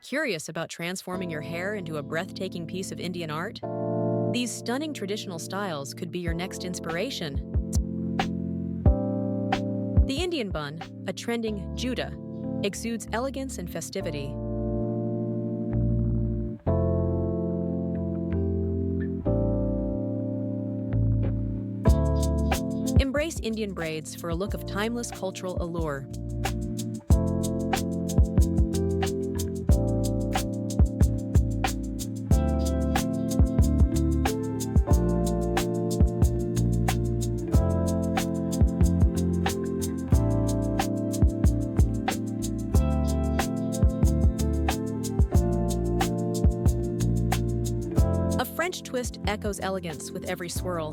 Curious about transforming your hair into a breathtaking piece of Indian art? These stunning traditional styles could be your next inspiration. The Indian bun, a trending Judah, exudes elegance and festivity. Embrace Indian braids for a look of timeless cultural allure. A French twist echoes elegance with every swirl.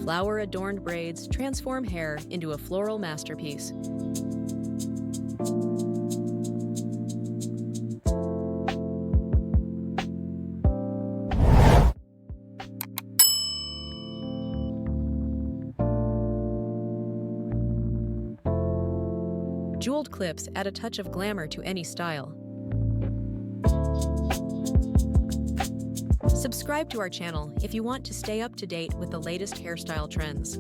Flower-adorned braids transform hair into a floral masterpiece. Jeweled clips add a touch of glamour to any style. Subscribe to our channel if you want to stay up to date with the latest hairstyle trends.